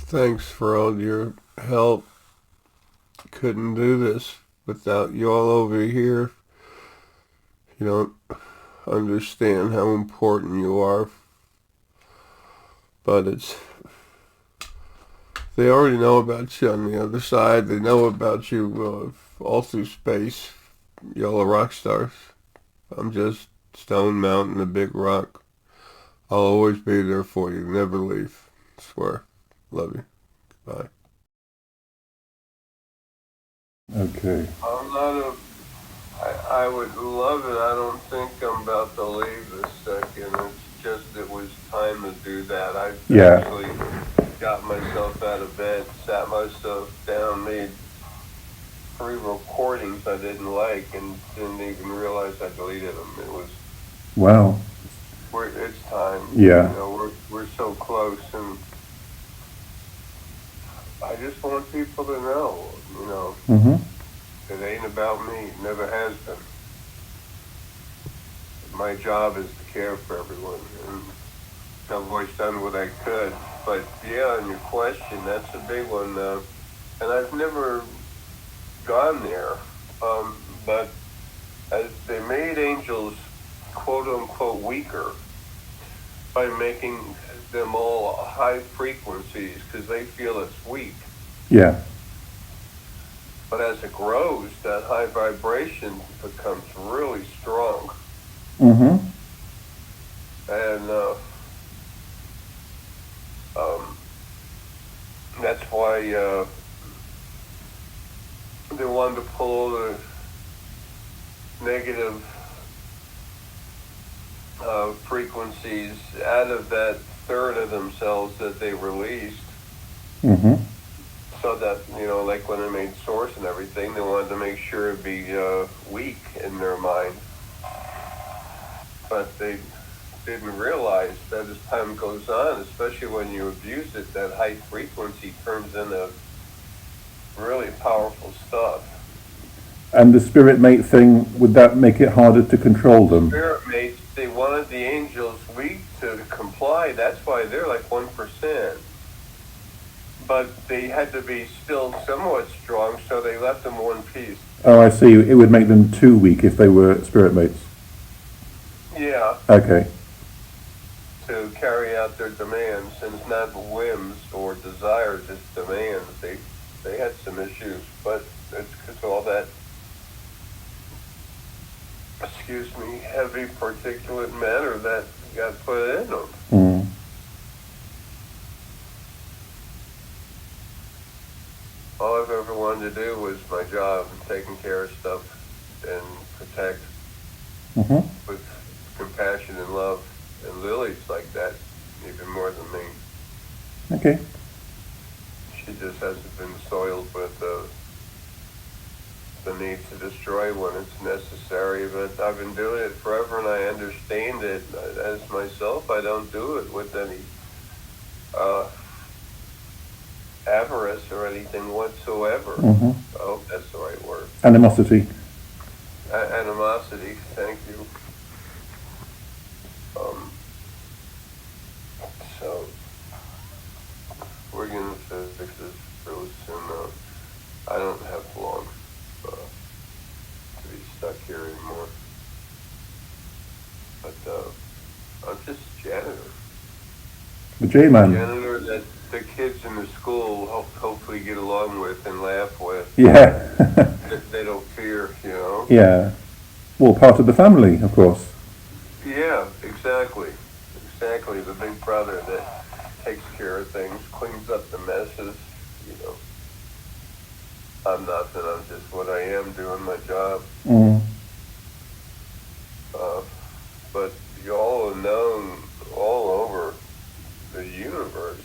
Thanks for all your help. Couldn't do this without you all over here. You don't understand how important you are. But they already know about you on the other side. They know about you all through space. Y'all are rock stars. I'm just Stone Mountain, a big rock. I'll always be there for you. Never leave. Swear. Love you. Bye. Okay. I'm not a. I would love it. I don't think I'm about to leave this second. It's just it was time to do that. I Yeah. actually got myself out of bed, sat myself down, made 3 recordings I didn't like, and didn't even realize I deleted them. It was. Wow. It's time. Yeah. We're so close, and I just want people to know. Mm-hmm. It ain't about me. It never has been. My job is to care for everyone, and I've always done what I could. But yeah, on your question, that's a big one. And I've never gone there. But as they made angels, quote unquote, weaker by making them all high frequencies because they feel it's weak. Yeah. But as it grows, that high vibration becomes really strong. Mm-hmm. And that's why they wanted to pull the negative frequencies out of that third of themselves that they released. Mm-hmm. So that, like when they made Source and everything, they wanted to make sure it'd be weak in their mind. But they didn't realize that as time goes on, especially when you abuse it, that high frequency turns into really powerful stuff. And the spirit mate thing, would that make it harder to control them? Spirit mates, they wanted the angels weak to comply. That's why they're like 1%. But they had to be still somewhat strong, so they left them one piece. Oh, I see. It would make them too weak if they were spirit mates. Yeah. Okay. To carry out their demands, and it's not whims or desires, it's demands. They had some issues, but it's because all that, heavy particulate matter that got put in them. Mm. All I've ever wanted to do was my job, taking care of stuff and protect Mm-hmm. with compassion and love. And Lily's like that, even more than me. Okay. She just hasn't been soiled with the need to destroy when it's necessary. But I've been doing it forever, and I understand it as myself. I don't do it with any avarice or anything whatsoever. Mm-hmm. I hope that's the right word. Animosity. Animosity. Thank you. So we're gonna fix this really soon. I don't have long to be stuck here anymore. But I'm just a janitor. The J-Man. Janitor that the kids in the school hopefully get along with and laugh with. Yeah. They don't fear, Yeah. Well, part of the family, of course. Yeah, exactly. Exactly. The big brother that takes care of things, cleans up the messes, I'm nothing. I'm just what I am, doing my job. Mm. But y'all are known all over the universe.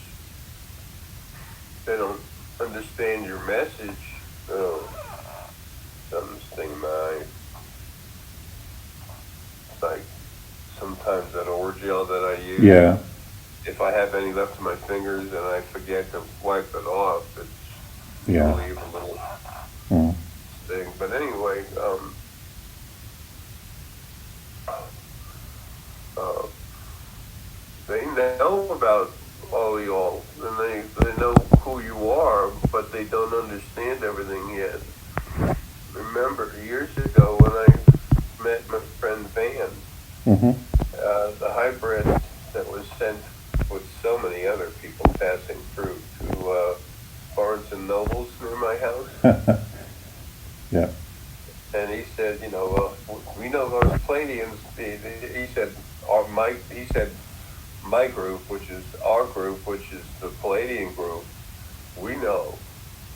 They don't understand your message. Oh, something's stinging my eye. It's like sometimes that orgeal that I use. Yeah. If I have any left in my fingers and I forget to wipe it off, it's Yeah. leave a little Mm. thing. But anyway, they know about all y'all, and they know who you are, but they don't understand everything yet. Remember, years ago when I met my friend Van, Mm-hmm. the hybrid that was sent with so many other people passing through to Barnes and Nobles near my house, Yeah. and he said, we know those Palladians. He said, he said, my group, which is our group, which is the Palladian group, we know.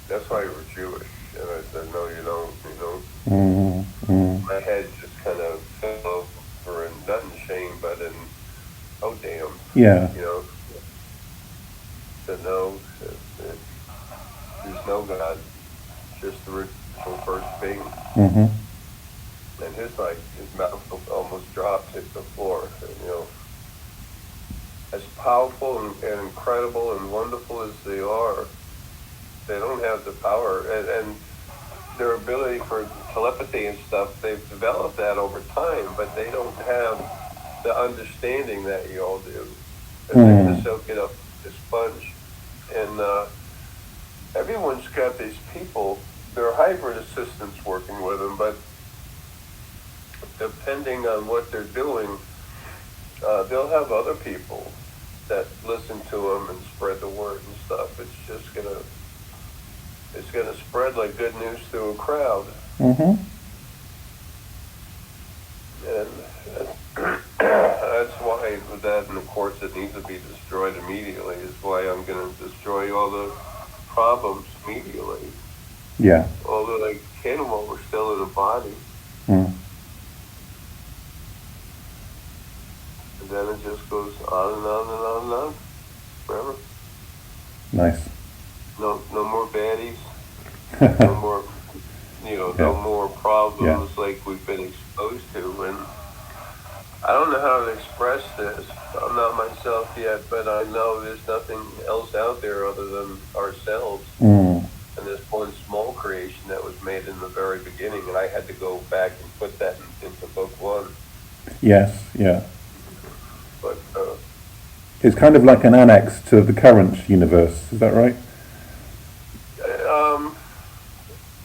That's why you're Jewish. And I said, no, you don't. Mm-hmm. My head just kind of fell over, and not in shame, but in, oh damn, Yeah. said no. There's no God, just the original first being. Mm-hmm. And his mouth almost dropped, hit the floor. And, as powerful and incredible and wonderful as they are, they don't have the power and their ability for telepathy and stuff. They've developed that over time, but they don't have the understanding that you all do. And they're going to soak it up with a sponge. And everyone's got these people. They're hybrid assistants working with them, but depending on what they're doing, they'll have other people that listen to them and spread the word and stuff. It's gonna spread like good news through a crowd. Mm-hmm. And that's why that, and of course it needs to be destroyed immediately, is why I'm gonna destroy all the problems immediately. Yeah. Although they can while we're still in the body. Mm. And then it just goes on and on and on and on forever. Nice. No more baddies. No more, no more problems like we've been exposed to. And I don't know how to express this. I'm not myself yet, but I know there's nothing else out there other than ourselves. Mm. And this one small creation that was made in the very beginning, and I had to go back and put that into book one. Yes, yeah. But it's kind of like an annex to the current universe, is that right?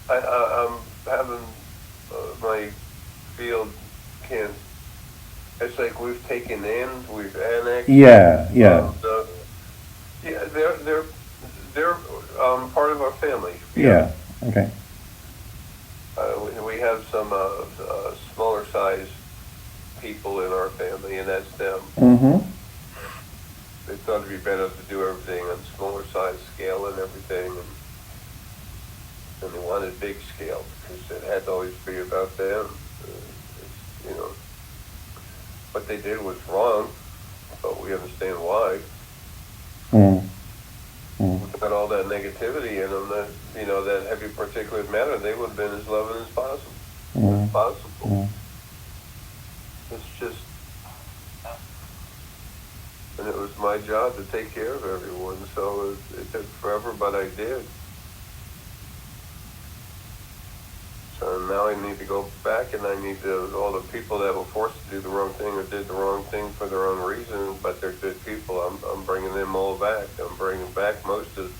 I'm having my field can't. It's like we've taken in, we've annexed. Yeah. Yeah, they're part of our family. Yeah. Okay. We have some smaller size people in our family, and that's them. Mm-hmm. They thought it'd be better to do everything on smaller size scale and everything, and they wanted big scale because it had to always be about them. What they did was wrong, but we understand why. We've got all that negativity in them, that heavy particulate matter, they would have been as loving as possible. It's just, and it was my job to take care of everyone, so it took forever, but I did. So now I need to go back, and I need all the people that were forced to do the wrong thing or did the wrong thing for their own reason, but they're good people. I'm bringing them all back. I'm bringing back most of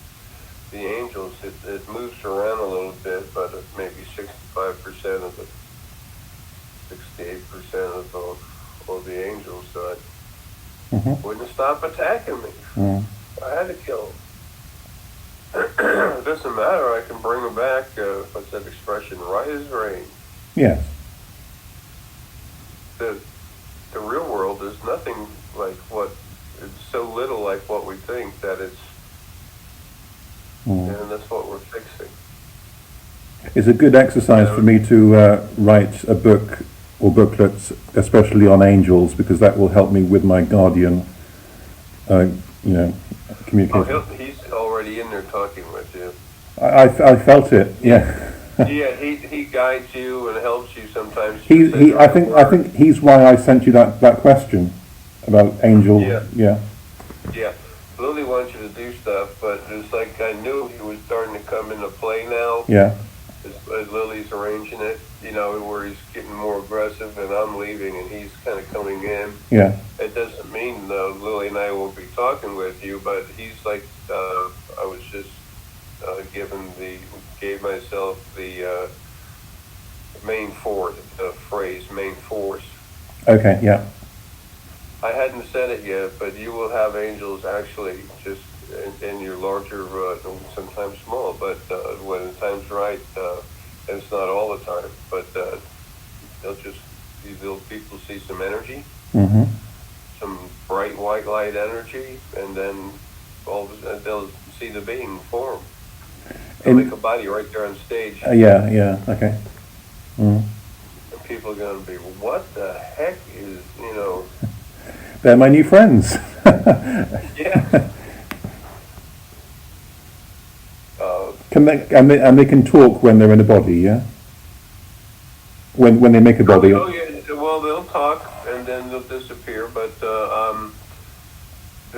the angels. It moves around a little bit, but it's maybe 65% of 68% of all the angels that wouldn't stop attacking me. I had to kill them. It doesn't matter. I can bring them back. What's that expression? Right as rain. Yes. The real world is nothing like it's so little like what we think that it's, and that's what we're fixing. It's a good exercise for me to write a book or booklets, especially on angels, because that will help me with my guardian, communication. Oh, he's already in there talking with you. I felt it, yeah. Yeah, he guides you and helps you sometimes. I think he's why I sent you that question about angel. Yeah. Lily wants you to do stuff, but it's like I knew he was starting to come into play now. Yeah. As Lily's arranging it, where he's getting more aggressive, and I'm leaving, and he's kind of coming in. Yeah. It doesn't mean Lily and I will be talking with you, but he's like, I was just myself the main force, the phrase main force. Okay, yeah. I hadn't said it yet, but you will have angels actually just in your larger, sometimes small, but when the time's right, and it's not all the time, but they'll just, people see some energy, Mm-hmm. some bright white light energy, and then all of a sudden they'll see the being form. They'll make a body right there on stage. Yeah, okay. Mm. And people are going to be, what the heck is, They're my new friends. yeah. Can they and they can talk when they're in a body, yeah? When they make a body. Oh yeah. Well, they'll talk and then they'll disappear, but they're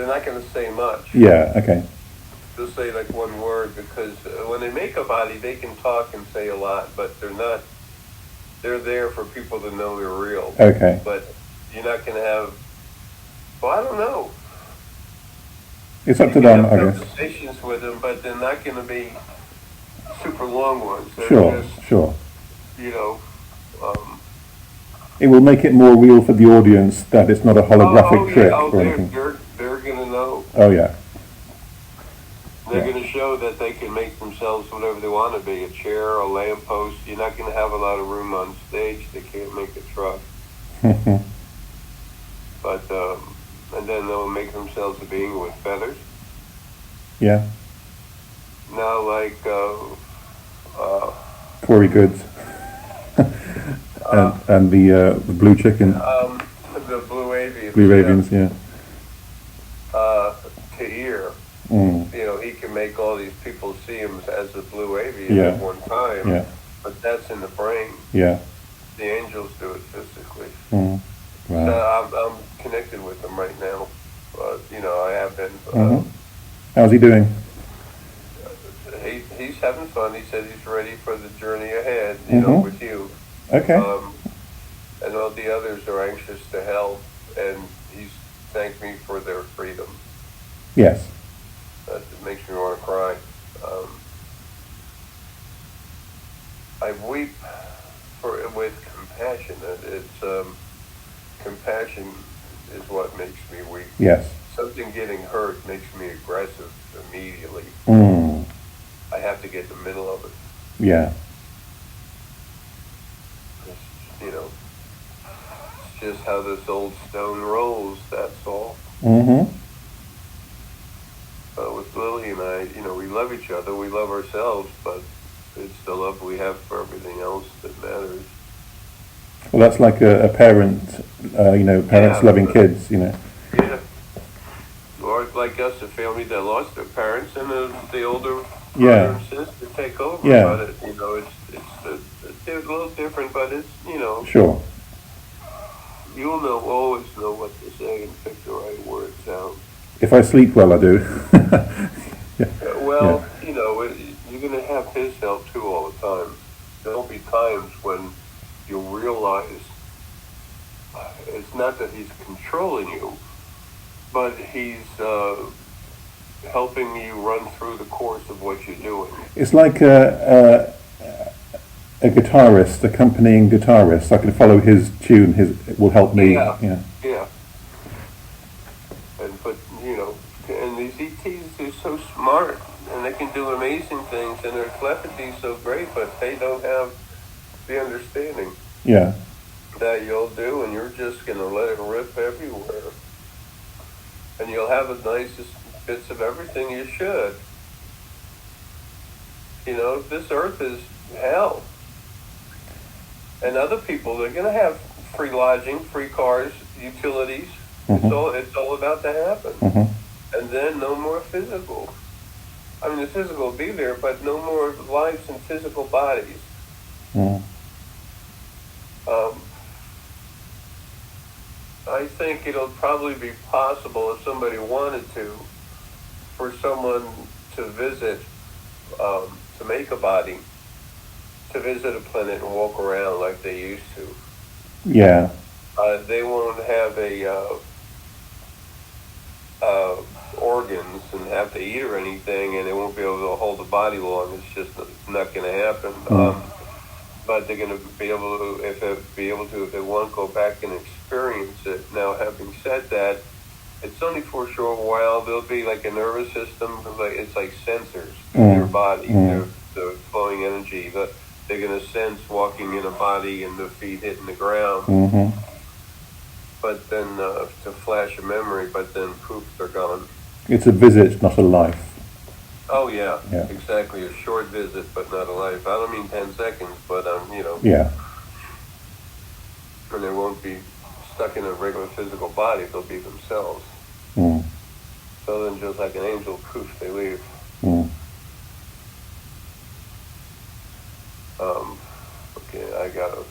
not going to say much. Yeah. Okay. They'll say like one word because when they make a body, they can talk and say a lot, but they're not. They're there for people to know they're real. Okay. But you're not going to have. Well, I don't know. It's up to You can them, have I guess. conversations with them, but they're not going to be super long ones. They're Sure. just, Sure. you know. It will make it more real for the audience that it's not a holographic trick or they're anything. they're going to know. Oh yeah. They're Yeah. going to show that they can make themselves whatever they want to be, a chair, a lamppost. You're not going to have a lot of room on stage. They can't make a truck. But, and then they'll make themselves a being with feathers. Yeah. Now, like, Corey Goods. and the blue chicken. the blue avian. Blue avians, yeah. To ear. Mm. He can make all these people see him as a blue avian Yeah. at one time. Yeah. But that's in the brain. Yeah. The angels do it physically. Mm. Wow. So I'm connected with him right now. I have been. Mm-hmm. How's he doing? He's having fun. He said he's ready for the journey ahead, Mm-hmm. with you. Okay. And all the others are anxious to help, and he's thanked me for their freedom. Yes. That makes me want to cry. I weep with compassion. It's compassion is what makes me weep. Yes. Something getting hurt makes me aggressive immediately. Mm. I have to get in the middle of it. Yeah. It's just how this old stone rolls, that's all. Mm-hmm. With Lily and I, we love each other, we love ourselves, but it's the love we have for everything else that matters. Well, that's like a parent, parents loving kids, Yeah. Or like us, a family that lost their parents, and the older brother and sister take over. Yeah. But it's a little different, but it's, Sure. you'll always know what to say and pick the right words out. If I sleep well, I do. Yeah. Well, you're going to have his help too all the time. There'll be times when you'll realize it's not that he's controlling you, but he's helping you run through the course of what you're doing. It's like a guitarist, accompanying guitarist. I can follow his tune. It will help me. Yeah. And these ETs are so smart, and they can do amazing things, and their telepathy's so great, but they don't have the understanding Yeah. that you'll do, and you're just going to let it rip everywhere. And you'll have the nicest bits of everything you should. This earth is hell. And other people, they're going to have free lodging, free cars, utilities. Mm-hmm. It's all about to happen. Mm-hmm. And then no more physical. I mean, the physical will be there, but no more lives in physical bodies. Mm. I think it'll probably be possible, if somebody wanted to, for someone to visit, to make a body, to visit a planet and walk around like they used to. Yeah. They won't have a organs and have to eat or anything, and they won't be able to hold the body long. It's just not going to happen. But they're going to be able to, if they want to go back and experience it. Now, having said that, it's only for a short while. There'll be like a nervous system. It's like sensors in their body. They're flowing energy. They're going to sense walking in a body and the feet hitting the ground. But then to flash a memory, but then poof, they're gone. It's a visit, not a life. Oh yeah, exactly. A short visit, but not a life. I don't mean 10 seconds, but Yeah. And they won't be stuck in a regular physical body. They'll be themselves. So then, just like an angel, poof, they leave. Okay, I gotta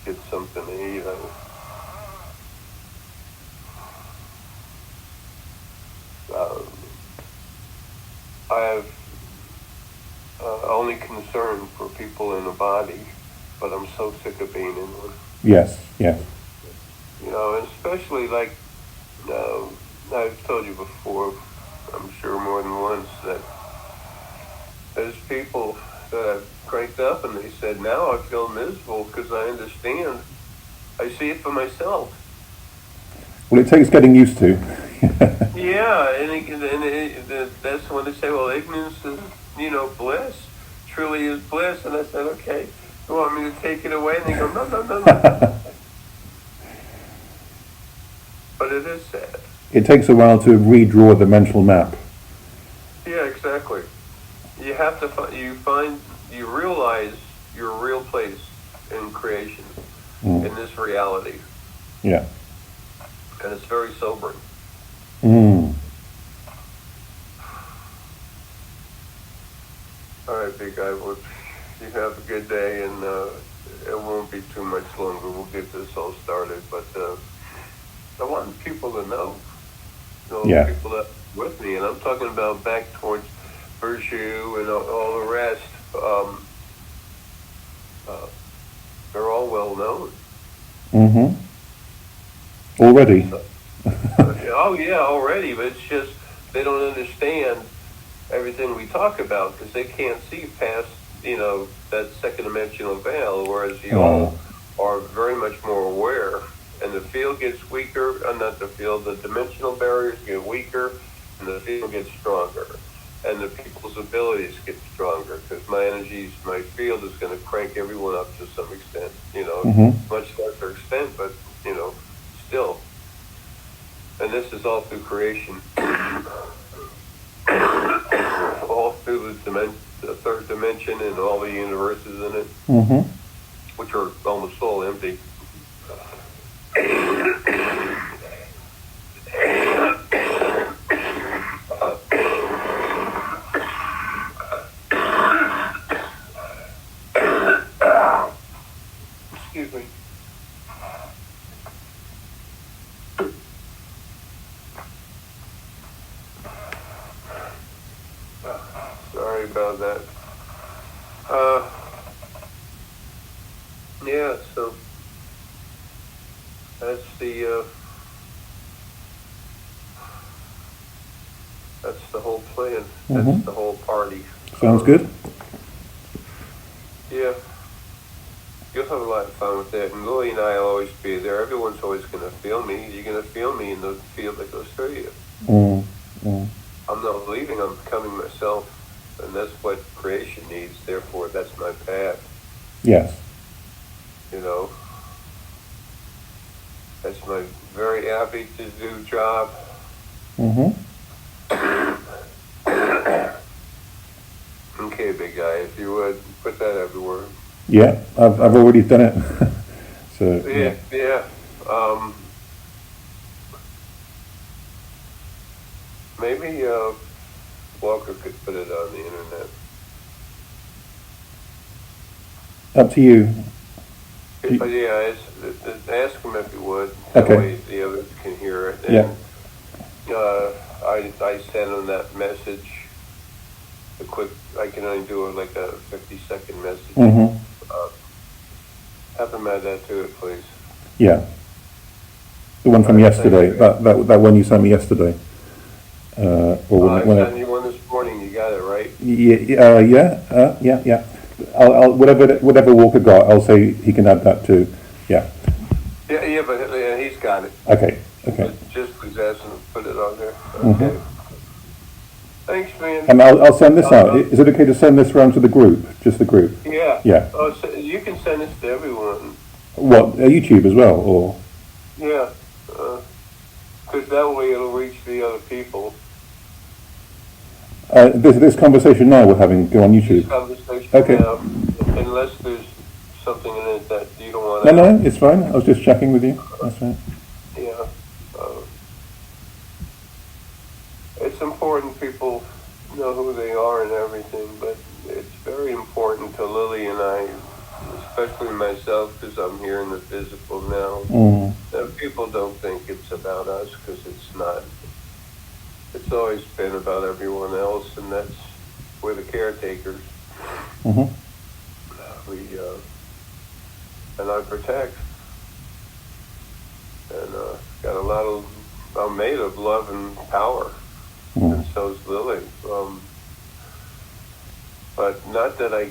get something to eat. I have only concern for people in a body, but I'm so sick of being in one. Yes. Especially like I've told you before, I'm sure more than once, that there's people that I've cranked up and they said, now I feel miserable because I understand. I see it for myself. Well, it takes getting used to. Yeah, and that's when they say, well, ignorance is, bliss. Truly is bliss. And I said, okay, you want me to take it away? And they go, no. But it is sad. It takes a while to redraw the mental map. Yeah, exactly. You have to you realize your real place in creation, in this reality. Yeah. And it's very sobering. All right, big guy. Well, you have a good day, and it won't be too much longer. We'll get this all started. But I want people to know, people that are with me, and I'm talking about back towards Virtue and all the rest. They're all well known. Already. Oh yeah, already. But it's just they don't understand everything we talk about because they can't see past that second dimensional veil, whereas you all are very much more aware. And the field gets weaker, not the field, the dimensional barriers get weaker, and the field gets stronger. And the people's abilities get stronger because my field is going to crank everyone up to some extent, much lesser extent, but, still. And this is all through creation. All through the third dimension and all the universes in it, which are almost all empty. Excuse me. Sorry about that. Yeah, so that's the whole plan. That's the whole party. Sounds good. Yeah. You'll have a lot of fun with that. And Lily and I will always be there. Everyone's always going to feel me. You're going to feel me in the field that goes through you. I'm not leaving. I'm becoming myself. And that's what creation needs. Therefore, that's my path. Yes. That's my very happy to do job. Okay, big guy, if you would, put that everywhere. Yeah, I've already done it. So yeah. Maybe Walker could put it on the internet. Up to you. Yeah, ask him if you would. Okay. That way the others can hear it. And, I sent him that message. I can only do like a 50-second message. Have him add that to it, please. Yeah. The one from yesterday. That one you sent me yesterday. or I when sent you one this morning. You got it, right? yeah. I'll whatever Walker got, I'll say he can add that too. Yeah. Yeah, but he's got it. Okay. But just possess and put it on there. Mm-hmm. Okay. Thanks, man. And I'll send this out. Is it okay to send this round to the group? Just the group? Yeah. Yeah. Oh, so you can send this to everyone. What, YouTube as well, or? Yeah. Because that way it'll reach the other people. This conversation now we're having go on YouTube. This conversation Okay. now, unless there's something in it that you don't want to. No, it's fine. I was just checking with you. That's right. Yeah. It's important people know who they are and everything, but it's very important to Lily and I, especially myself, because I'm here in the physical now. That people don't think it's about us, because it's not. It's always been about everyone else, and we're the caretakers. And I protect. And got a lot of, I'm made of love and power. And so's Lily. But not that I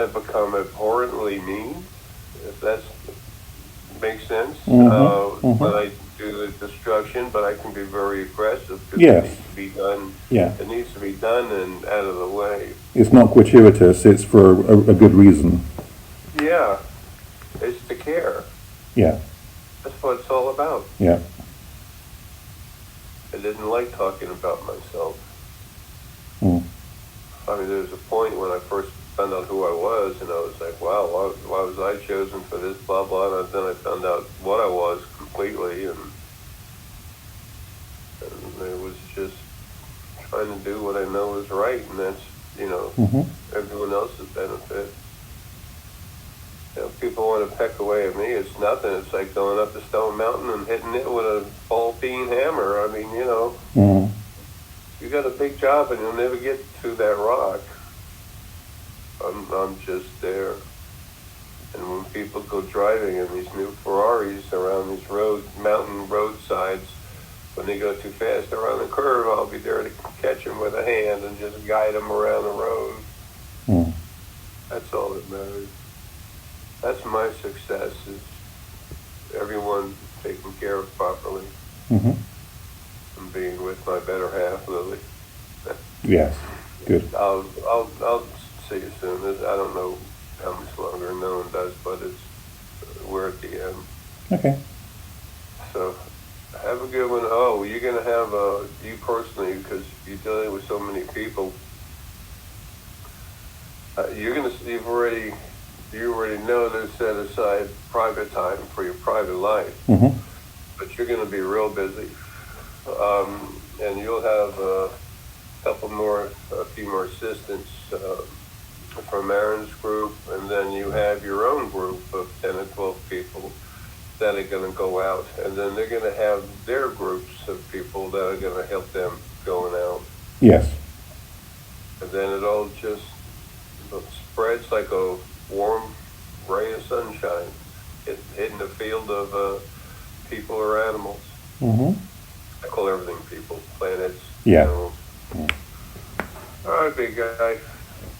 become abhorrently mean, if that makes sense. When I do the destruction, but I can be very aggressive because it needs to be done. Yeah. It needs to be done and out of the way. It's not gratuitous, it's for a good reason. Yeah. It's to care. Yeah. That's what it's all about. Yeah. I didn't like talking about myself. I mean, there was a point when I first found out who I was, and I was like, wow, why was I chosen for this, blah, blah, and then I found out what I was completely, and it was just trying to do what I know is right, and that's, everyone else's benefit. People want to peck away at me. It's nothing. It's like going up the Stone Mountain and hitting it with a ball-peen hammer. I mean, you got a big job and you'll never get to that rock. I'm just there. And when people go driving in these new Ferraris around these mountain roadsides, when they go too fast around the curve, I'll be there to catch them with a hand and just guide them around the road. That's all that matters. That's my success, is everyone taken care of properly. And being with my better half, Lily. Yes, good. I'll see you soon. I don't know how much longer no one does, but we're at the end. Okay. So have a good one. Oh, you're going to have you personally, because you're dealing with so many people. You already know to set aside private time for your private life, but you're going to be real busy, and you'll have a few more assistants from Aaron's group, and then you have your own group of 10 or 12 people that are going to go out, and then they're going to have their groups of people that are going to help them going out. Yes. And then it all just spreads like a warm ray of sunshine hitting the field of people or animals. I call everything people, planets. Yeah. All right, big guy.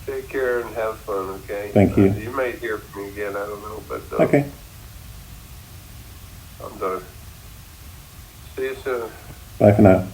Take care and have fun, okay? Thank you. You may hear from me again, I don't know, but okay. I'm done. See you soon. Bye for now.